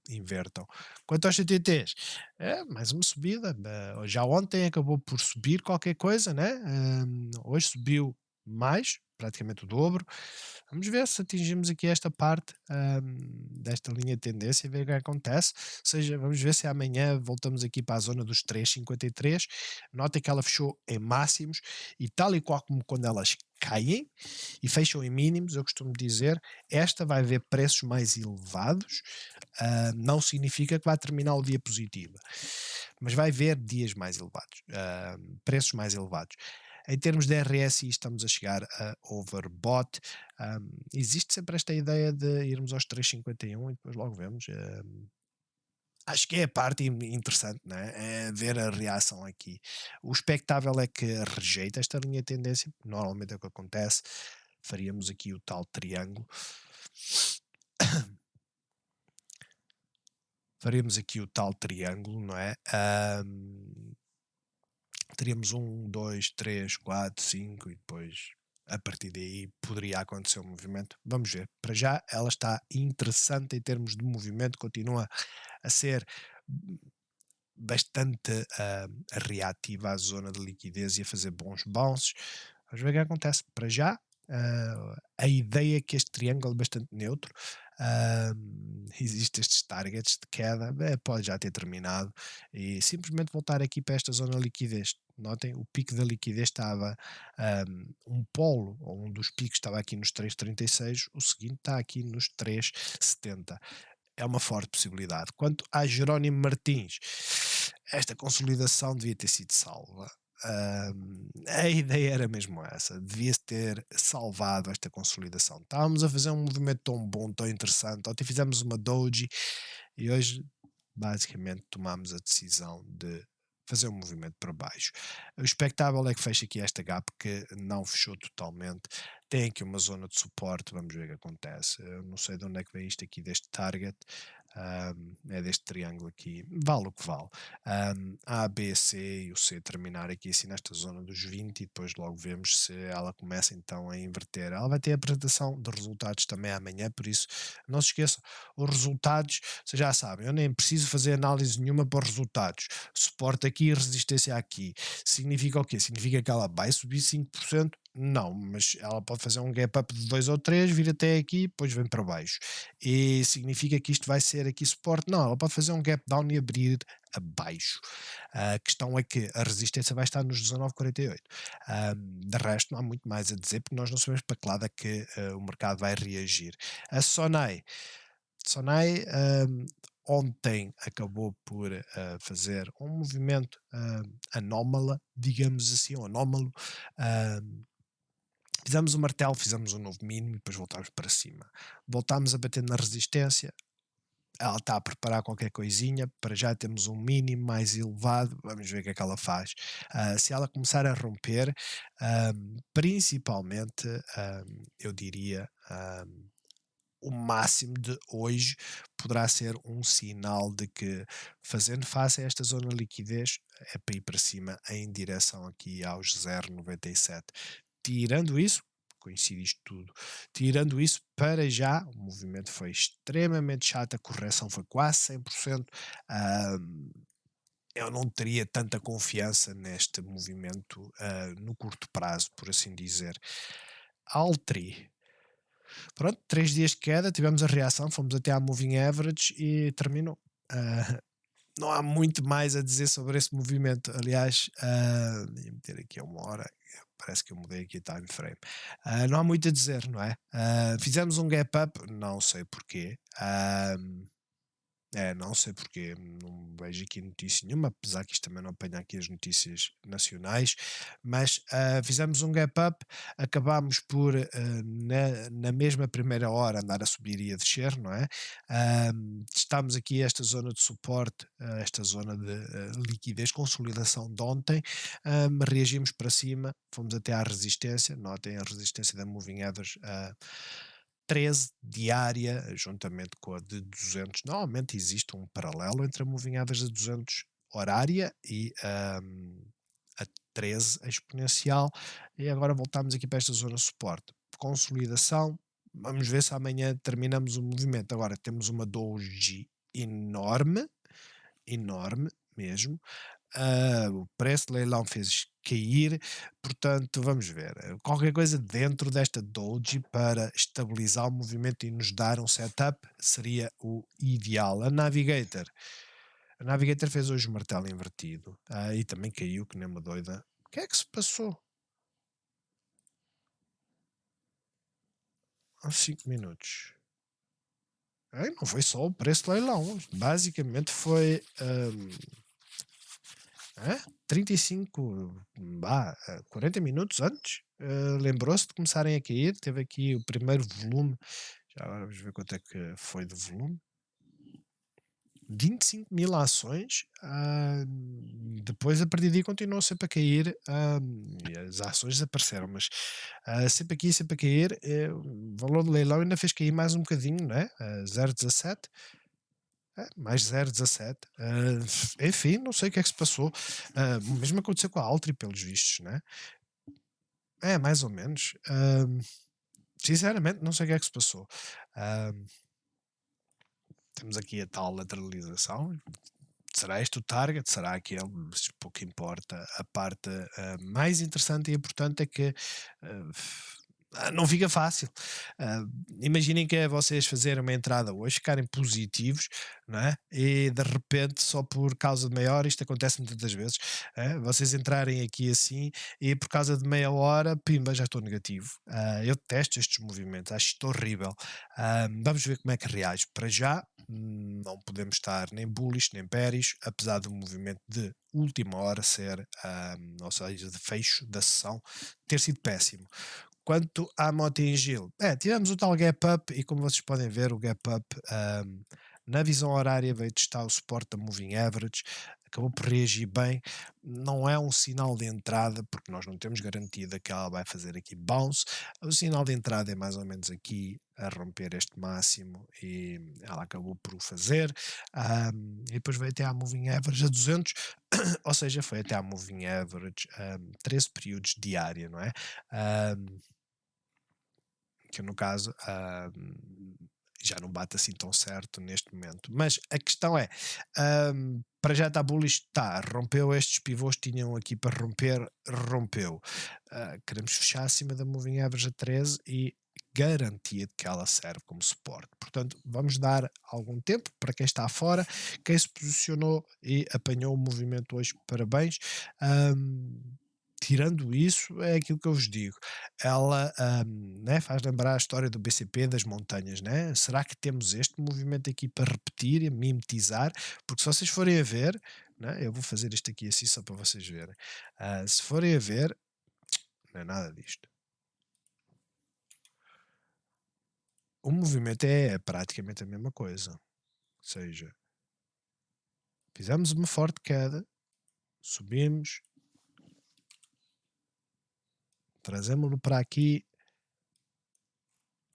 invertam. Quanto aos CTTs, é mais uma subida. Já ontem acabou por subir qualquer coisa, né? Hoje subiu mais, praticamente o dobro. Vamos ver se atingimos aqui esta parte desta linha de tendência e ver o que acontece. Ou seja, vamos ver se amanhã voltamos aqui para a zona dos 3,53. Notem que ela fechou em máximos e tal e qual como quando elas caem e fecham em mínimos, eu costumo dizer, esta vai ver preços mais elevados, não significa que vai terminar o dia positivo, mas vai ver dias mais elevados, preços mais elevados. Em termos de RSI, estamos a chegar a overbought. Existe sempre esta ideia de irmos aos 3,51 e depois logo vemos. Acho que é a parte interessante, né? É ver a reação aqui. O expectável é que rejeita esta linha de tendência, normalmente é o que acontece. Faríamos aqui o tal triângulo. Faríamos aqui o tal triângulo, não é? Teríamos 1, 2, 3, 4, 5 e depois a partir daí poderia acontecer um movimento. Vamos ver. Para já ela está interessante em termos de movimento, continua a ser bastante reativa à zona de liquidez e a fazer bons bounces. Vamos ver o que acontece. Para já, a ideia é que este triângulo é bastante neutro. Existem estes targets de queda, pode já ter terminado e simplesmente voltar aqui para esta zona de liquidez. Notem, o pico da liquidez estava um polo, ou um dos picos estava aqui nos 3,36, o seguinte está aqui nos 3,70. É uma forte possibilidade. Quanto a Jerónimo Martins, esta consolidação devia ter sido salva. A ideia era mesmo essa, devia-se ter salvado esta consolidação. Estávamos a fazer um movimento tão bom, tão interessante. Ontem fizemos uma doji e hoje basicamente tomámos a decisão de fazer um movimento para baixo. O expectável é que feche aqui esta gap que não fechou totalmente. Tem aqui uma zona de suporte, vamos ver o que acontece. Eu não sei de onde é que vem isto aqui deste target. É deste triângulo aqui, vale o que vale. A, B, C e o C terminar aqui assim nesta zona dos 20 e depois logo vemos se ela começa então a inverter. Ela vai ter a apresentação de resultados também amanhã, por isso não se esqueçam, os resultados, vocês já sabem, eu nem preciso fazer análise nenhuma para os resultados. Suporte aqui, resistência aqui. Significa o quê? Significa que ela vai subir 5%? Não, mas ela pode fazer um gap up de 2 ou 3, vir até aqui, depois vem para baixo. E significa que isto vai ser aqui suporte? Não, ela pode fazer um gap down e abrir abaixo. A questão é que a resistência vai estar nos 19,48. De resto, não há muito mais a dizer, porque nós não sabemos para que lado é que o mercado vai reagir. A Sonai ontem acabou por fazer um movimento anómalo, digamos assim, ou anómalo. Fizemos o martelo, fizemos um novo mínimo e depois voltámos para cima. Voltámos a bater na resistência. Ela está a preparar qualquer coisinha. Para já temos um mínimo mais elevado. Vamos ver o que é que ela faz. Se ela começar a romper, principalmente, eu diria, o máximo de hoje poderá ser um sinal de que, fazendo face a esta zona de liquidez, é para ir para cima em direção aqui aos 0,97. Tirando isso, coincide isto tudo, tirando isso, para já, o movimento foi extremamente chato, a correção foi quase 100%, eu não teria tanta confiança neste movimento no curto prazo, por assim dizer. Altri, pronto, 3 dias de queda, tivemos a reação, fomos até à Moving Average e terminou. Ah, não há muito mais a dizer sobre esse movimento. Aliás, ia meter aqui a 1 hora, parece que eu mudei aqui o time frame. Não há muito a dizer, não é? Fizemos um gap up, não sei porquê. Não sei porquê, não vejo aqui notícia nenhuma, apesar que isto também não apanha aqui as notícias nacionais, mas fizemos um gap up, acabámos por, na mesma primeira hora, andar a subir e a descer, não é? Testámos aqui esta zona de suporte, esta zona de liquidez, consolidação de ontem, reagimos para cima, fomos até à resistência, notem a resistência da Moving Average, 13 diária, juntamente com a de 200. Normalmente existe um paralelo entre a Moving Average de 200 horária e a 13 exponencial. E agora voltamos aqui para esta zona de suporte. Consolidação. Vamos ver se amanhã terminamos o movimento. Agora temos uma doji enorme, enorme mesmo. O preço de leilão fez cair, portanto, vamos ver. Qualquer coisa dentro desta doji para estabilizar o movimento e nos dar um setup seria o ideal. A Navigator fez hoje o martelo invertido e também caiu, que nem uma doida. O que é que se passou? Há 5 minutos. Não foi só o preço de leilão, basicamente foi 35, 40 minutos antes, lembrou-se de começarem a cair, teve aqui o primeiro volume, já agora vamos ver quanto é que foi de volume, 25.000 ações, depois a partir daí continuou sempre a cair, e as ações desapareceram, mas sempre aqui, sempre a cair, o valor do leilão ainda fez cair mais um bocadinho, não é? 0,17, mais 0,17. Enfim, não sei o que é que se passou. O mesmo aconteceu com a Altri, pelos vistos, né? Mais ou menos. Sinceramente, não sei o que é que se passou. Temos aqui a tal lateralização. Será este o target? Será aquele? Mas pouco importa. A parte mais interessante e importante é que não fica fácil. Ah, Imaginem que é vocês fazerem uma entrada hoje, ficarem positivos, não é? E de repente, só por causa de meia hora, isto acontece muitas das vezes, vocês entrarem aqui assim e por causa de meia hora, pimba, já estou negativo. Eu detesto estes movimentos, acho isto horrível. Vamos ver como é que reage. Para já, não podemos estar nem bullish nem bearish, apesar do movimento de última hora ser, ou seja, de fecho da sessão, ter sido péssimo. Quanto à Mota-Engil, tivemos o tal gap up e como vocês podem ver o gap up na visão horária veio testar o suporte da Moving Average, acabou por reagir bem, não é um sinal de entrada porque nós não temos garantida que ela vai fazer aqui bounce, o sinal de entrada é mais ou menos aqui a romper este máximo e ela acabou por o fazer, e depois veio até à Moving Average a 200, ou seja, foi até à Moving Average 13 períodos diária, não é? Um, que no caso já não bate assim tão certo neste momento. Mas a questão é, para já está bullish, está, rompeu estes pivôs que tinham aqui para romper, rompeu. Queremos fechar acima da Moving Average a 13 e garantia de que ela serve como suporte. Portanto, vamos dar algum tempo para quem está fora, quem se posicionou e apanhou o movimento hoje, parabéns. Tirando isso, é aquilo que eu vos digo. Ela, né, faz lembrar a história do BCP das montanhas, né? Será que temos este movimento aqui para repetir e mimetizar? Porque se vocês forem a ver, né, eu vou fazer isto aqui assim só para vocês verem. Se forem a ver, não é nada disto. O movimento é praticamente a mesma coisa. Ou seja, fizemos uma forte queda, subimos, trazemos-lo para aqui,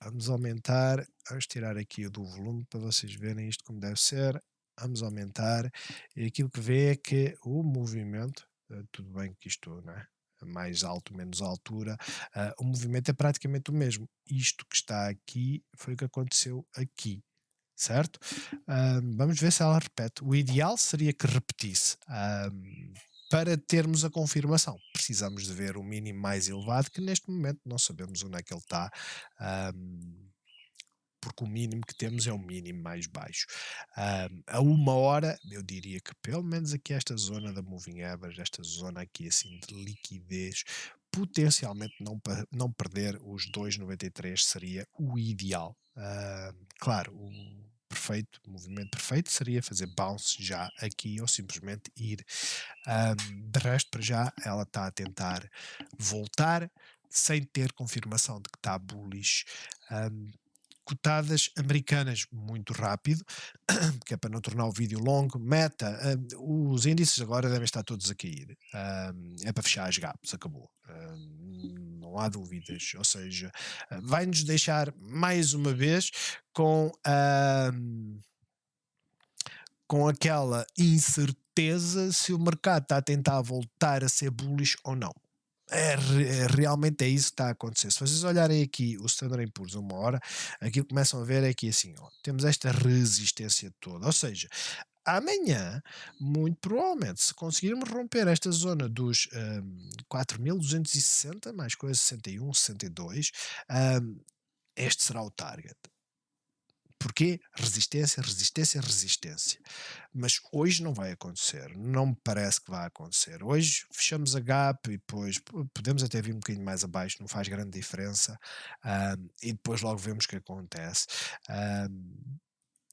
vamos aumentar, vamos tirar aqui o do volume para vocês verem isto como deve ser, vamos aumentar, e aquilo que vê é que o movimento, tudo bem que isto, não é? Mais alto, menos altura, o movimento é praticamente o mesmo. Isto que está aqui foi o que aconteceu aqui, certo? Vamos ver se ela repete. O ideal seria que repetisse. Para termos a confirmação, precisamos de ver o mínimo mais elevado, que neste momento não sabemos onde é que ele está, porque o mínimo que temos é o mínimo mais baixo. A 1 hora, eu diria que pelo menos aqui esta zona da Moving Average, esta zona aqui assim de liquidez, potencialmente não perder os 2,93 seria o ideal. Claro, o movimento perfeito seria fazer bounce já aqui ou simplesmente ir. De resto, para já, ela está a tentar voltar sem ter confirmação de que está bullish. Um, Cotadas americanas muito rápido, que é para não tornar o vídeo longo. Meta, os índices agora devem estar todos a cair. É para fechar as gaps, acabou. Não há dúvidas. Ou seja, vai-nos deixar mais uma vez com aquela incerteza se o mercado está a tentar voltar a ser bullish ou não. Realmente é isso que está a acontecer. Se vocês olharem aqui o Standard Poor's 1 hora, aquilo que começam a ver é que assim, ó, temos esta resistência toda. Ou seja, amanhã, muito provavelmente, se conseguirmos romper esta zona dos 4.260, mais coisa 61, 62, este será o target. Porquê? Resistência, resistência, resistência. Mas hoje não vai acontecer. Não me parece que vai acontecer. Hoje fechamos a gap e depois podemos até vir um bocadinho mais abaixo, não faz grande diferença. E depois logo vemos o que acontece.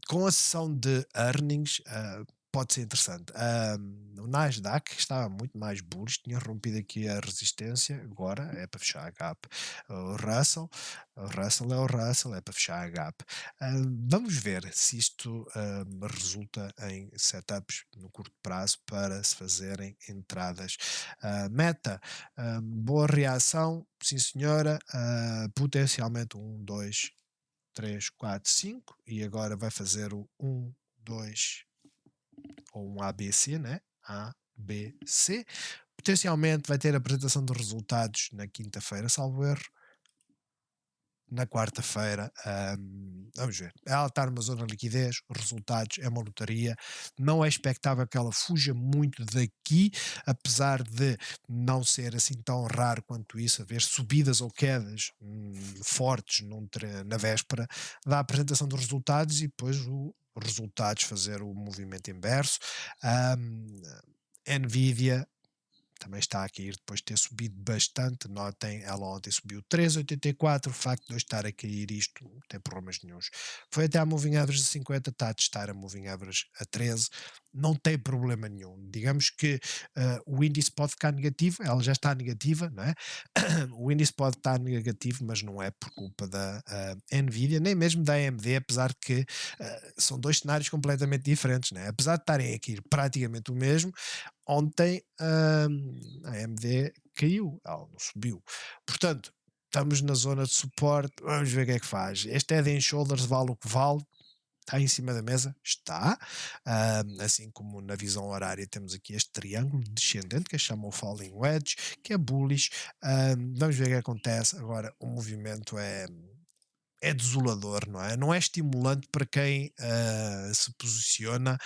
Com a sessão de earnings, pode ser interessante. O Nasdaq estava muito mais bullish, tinha rompido aqui a resistência, agora é para fechar a gap. O Russell é o Russell, é para fechar a gap. Vamos ver se isto resulta em setups no curto prazo para se fazerem entradas. Meta, boa reação, sim senhora, potencialmente 2, 3, 4, 5 e agora vai fazer o 1, 2 ou um ABC, né? A, B, C. Potencialmente vai ter a apresentação dos resultados na quinta-feira, salvo erro. Na quarta-feira, vamos ver. Ela está numa zona de liquidez, resultados, é uma lotaria. Não é expectável que ela fuja muito daqui, apesar de não ser assim tão raro quanto isso, haver subidas ou quedas fortes na véspera da apresentação dos resultados e depois os resultados fazer o movimento inverso. Nvidia também está a cair depois de ter subido bastante. Notem, ela ontem subiu 3,84. O facto de eu estar a cair isto não tem problemas nenhums. Foi até a Moving Average de 50, está a testar a Moving Average a 13. Não tem problema nenhum. Digamos que o índice pode ficar negativo, ela já está negativa, não é? O índice pode estar negativo, mas não é por culpa da Nvidia, nem mesmo da AMD, apesar de que são dois cenários completamente diferentes, não é? Apesar de estarem a cair praticamente o mesmo, ontem a AMD caiu, ela não subiu. Portanto, estamos na zona de suporte, vamos ver o que é que faz. Este Head and Shoulders vale o que vale, está em cima da mesa? Está. Assim como na visão horária temos aqui este triângulo descendente que chamam Falling Wedge, que é bullish. Vamos ver o que acontece. Agora, o movimento é desolador, não é? Não é estimulante para quem se posiciona,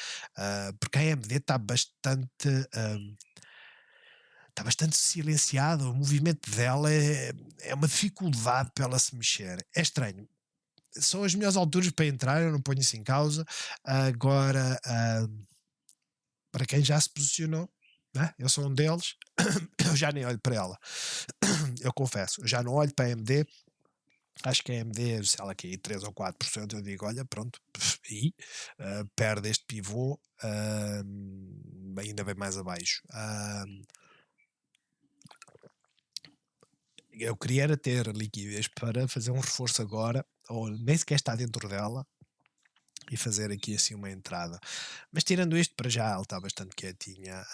porque a AMD está bastante silenciado, o movimento dela é uma dificuldade para ela se mexer. É estranho. São as melhores alturas para entrar, eu não ponho isso em causa. Agora, para quem já se posicionou, né? Eu sou um deles, eu já nem olho para ela. Eu confesso, eu já não olho para a AMD. Acho que a AMD, se ela cair 3 ou 4%, eu digo, olha, pronto, e perde este pivô, ainda bem mais abaixo. Eu queria era ter liquidez para fazer um reforço agora, ou nem sequer está dentro dela, e fazer aqui assim uma entrada. Mas tirando isto, para já ela está bastante quietinha.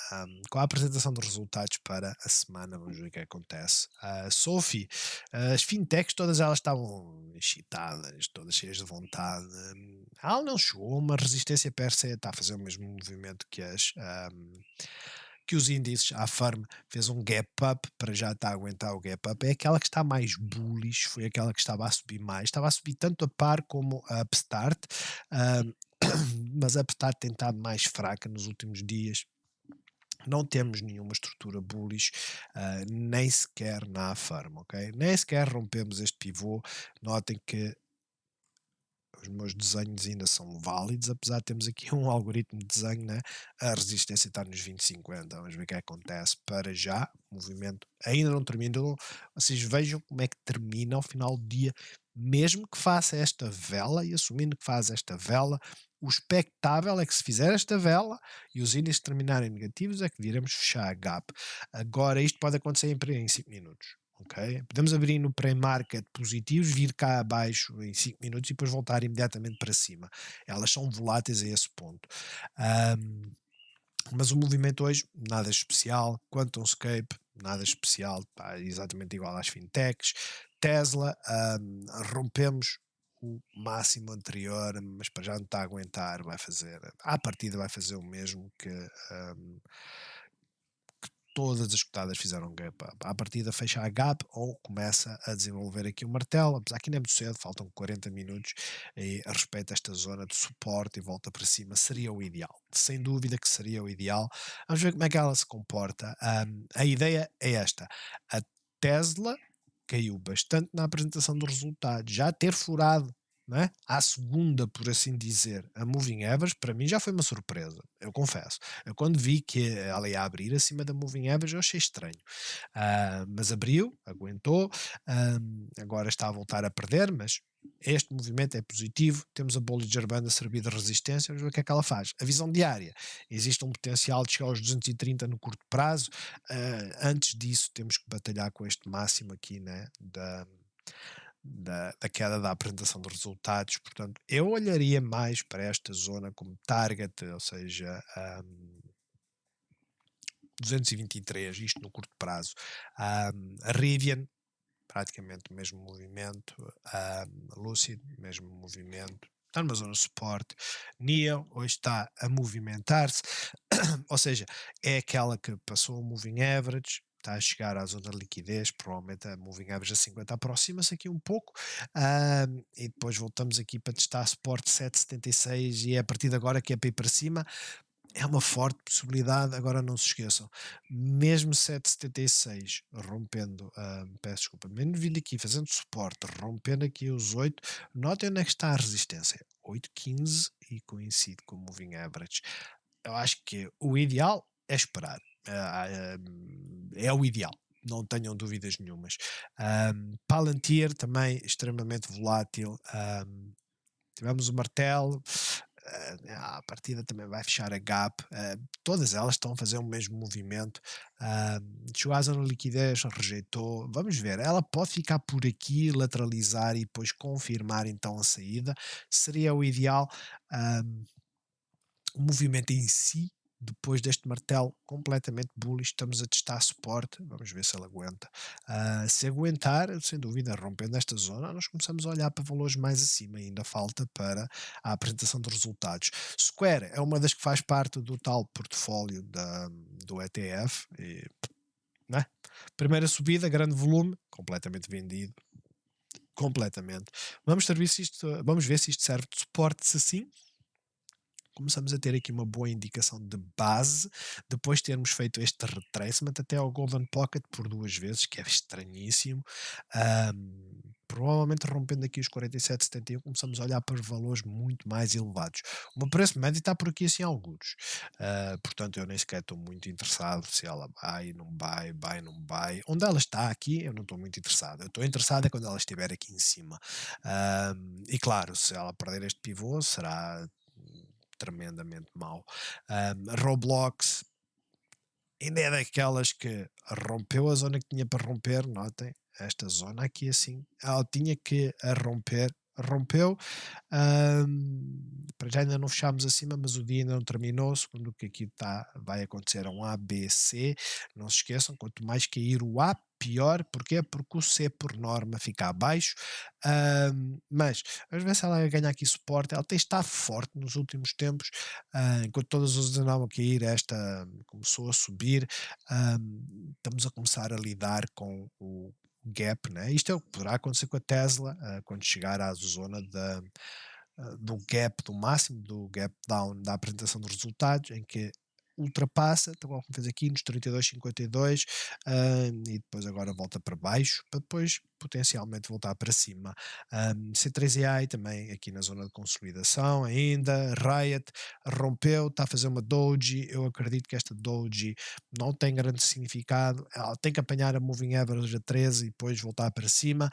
Com a apresentação dos resultados para a semana, vamos ver o que acontece. Sophie, as fintechs todas elas estavam excitadas, todas cheias de vontade. Ela não chegou a uma resistência per se, está a fazer o mesmo movimento que que os índices, a firm fez um gap up, para já está a aguentar o gap up, é aquela que está mais bullish, foi aquela que estava a subir mais, estava a subir tanto a par como a Upstart, ahm, mas a Upstart tem estado mais fraca nos últimos dias. Não temos nenhuma estrutura bullish, nem sequer na Affirm, ok? Nem sequer rompemos este pivô. Notem que os meus desenhos ainda são válidos, apesar de termos aqui um algoritmo de desenho, né? A resistência está nos 20,50. Vamos ver o que acontece para já. O movimento ainda não terminou. Vocês vejam como é que termina ao final do dia, mesmo que faça esta vela, e assumindo que faz esta vela, o expectável é que se fizer esta vela e os índices terminarem negativos, é que viremos fechar a gap. Agora, isto pode acontecer em 5 minutos. Ok? Podemos abrir no pré-market positivos, vir cá abaixo em 5 minutos e depois voltar imediatamente para cima. Elas são voláteis a esse ponto. Ahm, mas o movimento hoje, nada especial. QuantumScape, nada especial. Pá, exatamente igual às fintechs. Tesla, rompemos o máximo anterior, mas para já não está a aguentar, vai fazer, à partida vai fazer o mesmo que todas as cotadas fizeram gap up. À partida fecha a gap ou começa a desenvolver aqui o martelo, apesar que ainda é muito cedo, faltam 40 minutos e respeita esta zona de suporte e volta para cima, seria o ideal. Sem dúvida que seria o ideal. Vamos ver como é que ela se comporta. A ideia é esta. A Tesla caiu bastante na apresentação dos resultados, já ter furado, não é? À segunda, por assim dizer, a Moving Average, para mim já foi uma surpresa, eu confesso. Eu quando vi que ela ia abrir acima da Moving Average, eu achei estranho. Mas abriu, aguentou, agora está a voltar a perder, mas este movimento é positivo. Temos a Bollinger Band a servir de resistência. Vamos ver o que é que ela faz. A visão diária: existe um potencial de chegar aos 230 no curto prazo. Antes disso, temos que batalhar com este máximo aqui, né, da queda da apresentação de resultados. Portanto, eu olharia mais para esta zona como target, ou seja, 223, isto no curto prazo. A Rivian, praticamente o mesmo movimento. Lucid, mesmo movimento. Está numa zona de suporte. NIO hoje está a movimentar-se, ou seja, é aquela que passou o moving average, está a chegar à zona de liquidez, provavelmente a moving average a 50 aproxima-se aqui um pouco, e depois voltamos aqui para testar suporte 7,76 e é a partir de agora que é para ir para cima. É uma forte possibilidade, agora não se esqueçam, mesmo 7,76 rompendo, peço desculpa, mesmo vindo aqui fazendo suporte, rompendo aqui os 8, notem onde é que está a resistência, 8,15 e coincide com o moving average. Eu acho que o ideal é esperar, é o ideal, não tenham dúvidas nenhumas. Palantir também extremamente volátil, tivemos o martelo, a partida também vai fechar a gap, todas elas estão a fazer o mesmo movimento. Chegou à zona de liquidez, rejeitou, vamos ver, ela pode ficar por aqui, lateralizar e depois confirmar então a saída, seria o ideal. O movimento em si, depois deste martelo completamente bullish, estamos a testar suporte, vamos ver se ele aguenta. Se aguentar, sem dúvida, rompendo esta zona, nós começamos a olhar para valores mais acima, ainda falta para a apresentação dos resultados. Square é uma das que faz parte do tal portfólio do ETF, né? Primeira subida, grande volume, completamente vendido, completamente. Vamos ver se isto serve de suporte, se sim, começamos a ter aqui uma boa indicação de base, depois de termos feito este retracement até ao Golden Pocket por 2 vezes, que é estranhíssimo. Provavelmente rompendo aqui os 47,71, começamos a olhar para valores muito mais elevados. O meu preço médio está por aqui assim alguns. Portanto, eu nem sequer estou muito interessado se ela vai, não vai, vai, não vai. Onde ela está aqui, eu não estou muito interessado. Eu estou interessado é quando ela estiver aqui em cima. E claro, se ela perder este pivô, será tremendamente mau. Roblox ainda é daquelas que rompeu a zona que tinha para romper, notem, esta zona aqui assim, ela tinha que a romper rompeu. Para já ainda não fechámos acima, mas o dia ainda não terminou. Segundo o que aqui vai acontecer é um A, B, C. Não se esqueçam, quanto mais cair o A, pior. Porquê? Porque o C, por norma, fica abaixo. Mas vamos ver se ela ganha aqui suporte. Ela tem estado forte nos últimos tempos. Enquanto todas as outras andavam a cair, esta começou a subir. Estamos a começar a lidar com o gap, né? Isto é o que poderá acontecer com a Tesla quando chegar à zona do gap, do máximo do gap down da apresentação dos resultados, em que ultrapassa, então como fez aqui nos 32,52, e depois agora volta para baixo, para depois potencialmente voltar para cima. C3AI também aqui na zona de consolidação ainda. Riot rompeu, está a fazer uma doji. Eu acredito que esta doji não tem grande significado, ela tem que apanhar a moving average a 13 e depois voltar para cima.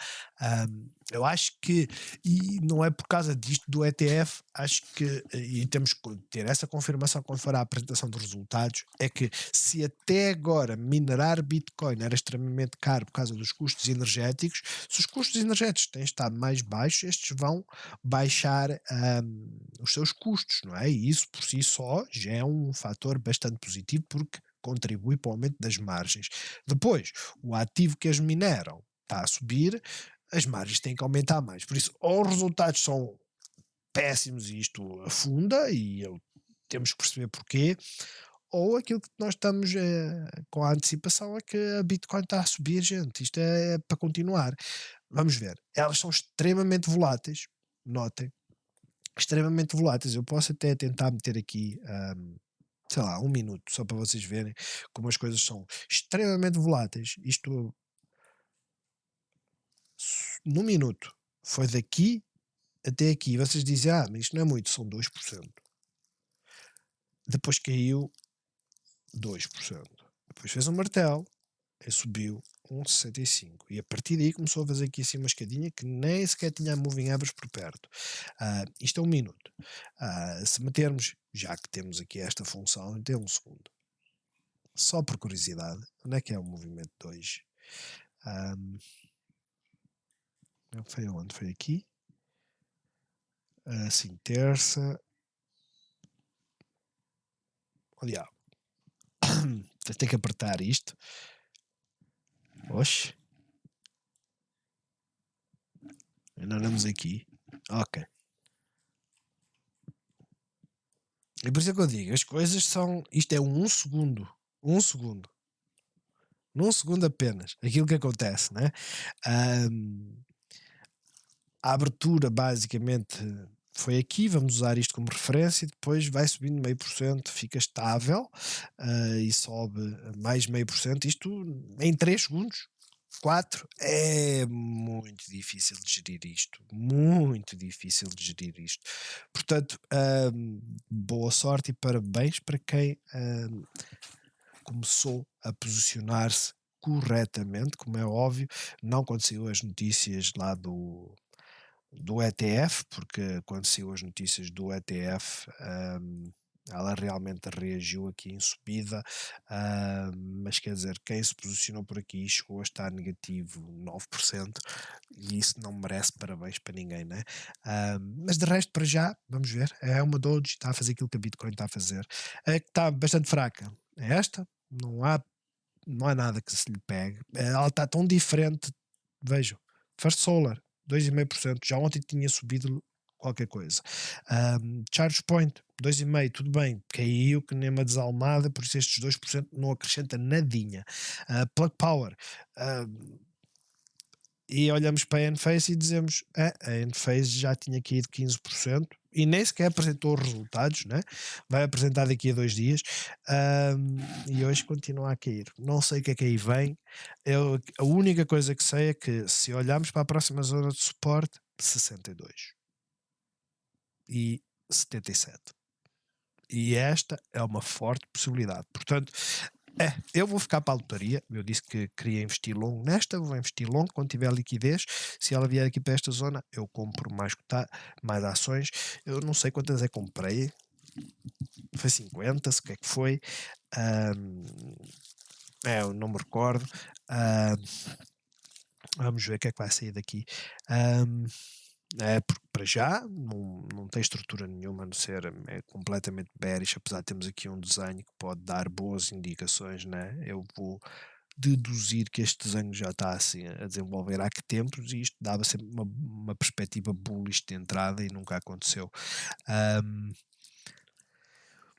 Eu acho que, e não é por causa disto do ETF, acho que, e temos que ter essa confirmação quando for a apresentação dos resultados, é que se até agora minerar Bitcoin era extremamente caro por causa dos custos energéticos, se os custos energéticos têm estado mais baixos, estes vão baixar os seus custos, não é? E isso por si só já é um fator bastante positivo porque contribui para o aumento das margens. Depois, o ativo que eles mineram está a subir, as margens têm que aumentar mais. Por isso, ou os resultados são péssimos e isto afunda, e temos que perceber porquê, ou aquilo que nós estamos com a antecipação é que a Bitcoin está a subir, gente. Isto é para continuar. Vamos ver. Elas são extremamente voláteis, notem, extremamente voláteis. Eu posso até tentar meter aqui, sei lá, 1 minuto, só para vocês verem como as coisas são extremamente voláteis. Isto, no minuto, foi daqui até aqui. Vocês dizem, mas isto não é muito, são 2%. Depois caiu 2%. Depois fez um martelo e subiu 1,65. E a partir daí começou a fazer aqui assim uma escadinha que nem sequer tinha moving average por perto. Isto é 1 minuto. Se metermos, já que temos aqui esta função, até 1 segundo. Só por curiosidade, onde é que é o movimento 2? Foi onde? Foi aqui. Assim, terça. Olha, tem que apertar isto. Oxe. Ainda andamos aqui. Ok. E por isso é que eu digo, as coisas são. Isto é 1 segundo. 1 segundo. Num segundo apenas. Aquilo que acontece, né? A abertura basicamente foi aqui, vamos usar isto como referência, e depois vai subindo 0,5%, fica estável e sobe mais 0,5%, isto em 3 segundos. 4 é muito difícil de gerir isto, muito difícil de gerir isto. Portanto, boa sorte e parabéns para quem começou a posicionar-se corretamente, como é óbvio, não quando saiu as notícias lá do ETF, porque quando saiu as notícias do ETF, ela realmente reagiu aqui em subida, mas quer dizer, quem se posicionou por aqui chegou a estar negativo 9%, e isso não merece parabéns para ninguém, né? Mas de resto, para já, vamos ver, é uma Doge, está a fazer aquilo que a Bitcoin está a fazer, é que está bastante fraca, é esta, não há nada que se lhe pegue, ela está tão diferente, vejam, First Solar, 2,5%, já ontem tinha subido qualquer coisa. Charge Point, 2,5%, tudo bem, caiu que nem uma desalmada, por isso estes 2% não acrescenta nadinha. Plug Power, e olhamos para a Enphase e dizemos, a Enphase já tinha caído 15% e nem sequer apresentou os resultados, né? Vai apresentar daqui a 2 dias, e hoje continua a cair. Não sei o que é que aí vem. A única coisa que sei é que se olharmos para a próxima zona de suporte, 62 e 77. E esta é uma forte possibilidade. Portanto, eu vou ficar para a lotaria. Eu disse que queria investir longo nesta, vou investir longo quando tiver liquidez. Se ela vier aqui para esta zona, eu compro mais ações. Eu não sei quantas é que comprei. Foi 50, se o que é que foi. Eu não me recordo. Vamos ver o que é que vai sair daqui. É, porque para já não tem estrutura nenhuma, a não ser é completamente bearish, apesar de termos aqui um desenho que pode dar boas indicações, né? Eu vou deduzir que este desenho já está assim a desenvolver há que tempos e isto dava sempre uma perspectiva bullish de entrada e nunca aconteceu. Ahm,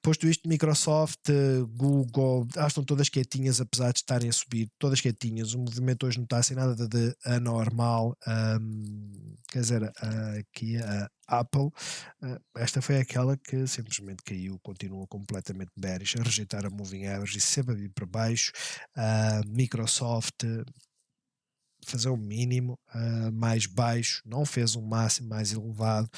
Posto isto, Microsoft, Google, estão todas quietinhas, apesar de estarem a subir, todas quietinhas. O movimento hoje não está assim nada de anormal. Quer dizer, aqui a Apple, esta foi aquela que simplesmente caiu, continua completamente bearish, a rejeitar a moving average e sempre a vir para baixo. Microsoft fazer o mínimo mais baixo, não fez um máximo mais elevado,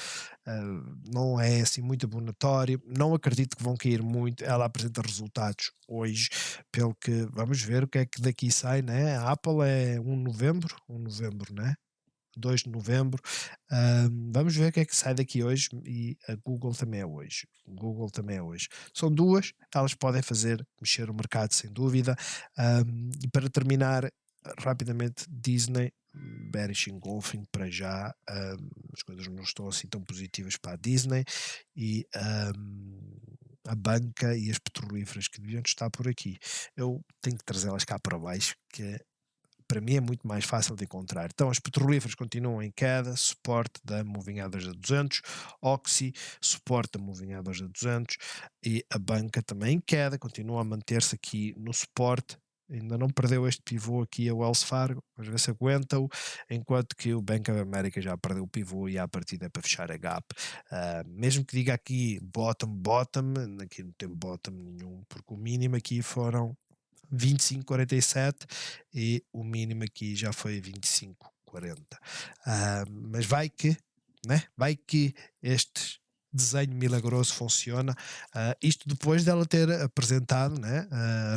não é assim muito abonatório, não acredito que vão cair muito, ela apresenta resultados hoje, pelo que vamos ver o que é que daqui sai, né? A Apple é 1 de novembro, né? 2 de novembro, vamos ver o que é que sai daqui hoje e a Google também é hoje. Google também é hoje. São duas, elas podem fazer mexer o mercado sem dúvida. E para terminar, rapidamente, Disney, bearish engulfing para já, as coisas não estão assim tão positivas para a Disney e a banca e as petrolíferas que deviam estar por aqui. Eu tenho que trazê-las cá para baixo, que para mim é muito mais fácil de encontrar. Então, as petrolíferas continuam em queda, suporte da Moving Average a 200, Oxy, suporte da Moving Average a 200 e a banca também em queda, continua a manter-se aqui no suporte. Ainda não perdeu este pivô aqui a Wells Fargo, vamos ver se aguenta-o, enquanto que o Bank of America já perdeu o pivô e à partida é para fechar a gap. Mesmo que diga aqui bottom, aqui não tem bottom nenhum, porque o mínimo aqui foram 25,47 e o mínimo aqui já foi 25,40. Mas vai que, né? Vai que este desenho milagroso funciona. Isto depois dela ter apresentado, né,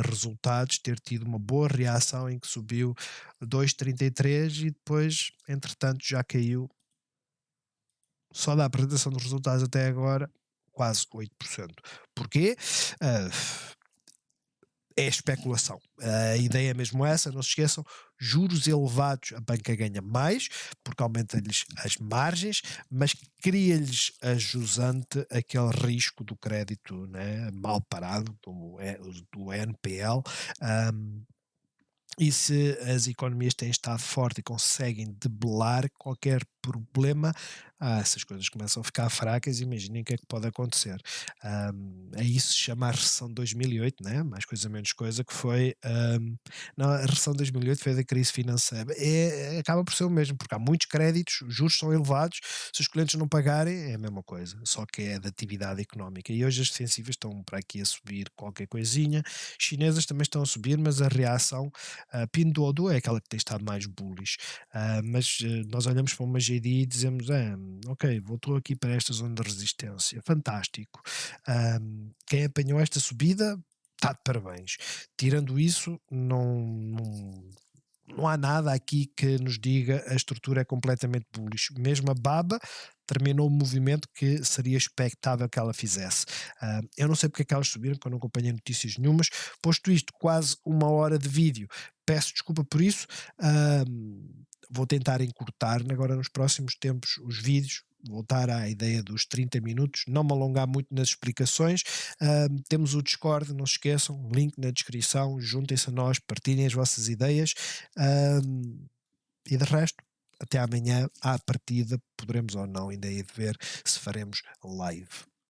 resultados, ter tido uma boa reação em que subiu 2,33 e depois, entretanto, já caiu só da apresentação dos resultados até agora quase 8%. Porquê? Uh, é especulação. A ideia é mesmo essa, não se esqueçam, juros elevados, a banca ganha mais, porque aumenta-lhes as margens, mas cria-lhes a jusante aquele risco do crédito, né, mal parado, do NPL. um, e se as economias têm estado fortes e conseguem debelar qualquer problema, essas coisas começam a ficar fracas, imaginem o que é que pode acontecer. A isso se chama a recessão de 2008, né? Mais coisa menos coisa, que foi... não, a recessão de 2008 foi da crise financeira. Acaba por ser o mesmo, porque há muitos créditos, os juros são elevados, se os clientes não pagarem é a mesma coisa, só que é da atividade económica. E hoje as defensivas estão para aqui a subir qualquer coisinha, chinesas também estão a subir, mas a reação Pinduoduo é aquela que tem estado mais bullish, mas nós olhamos para uma GD e dizemos, ok, voltou aqui para esta zona de resistência, fantástico. Quem apanhou esta subida está de parabéns. Tirando isso, não há nada aqui que nos diga a estrutura é completamente bullish. Mesmo a Baba terminou o movimento que seria expectável que ela fizesse. Eu não sei porque é que elas subiram, porque eu não acompanhei notícias nenhumas. Posto isto, quase 1 hora de vídeo, peço desculpa por isso. Vou tentar encurtar agora nos próximos tempos os vídeos, voltar à ideia dos 30 minutos, não me alongar muito nas explicações. Temos o Discord, não se esqueçam, link na descrição, juntem-se a nós, partilhem as vossas ideias. E de resto, até amanhã, à partida, poderemos ou não ainda ir ver se faremos live.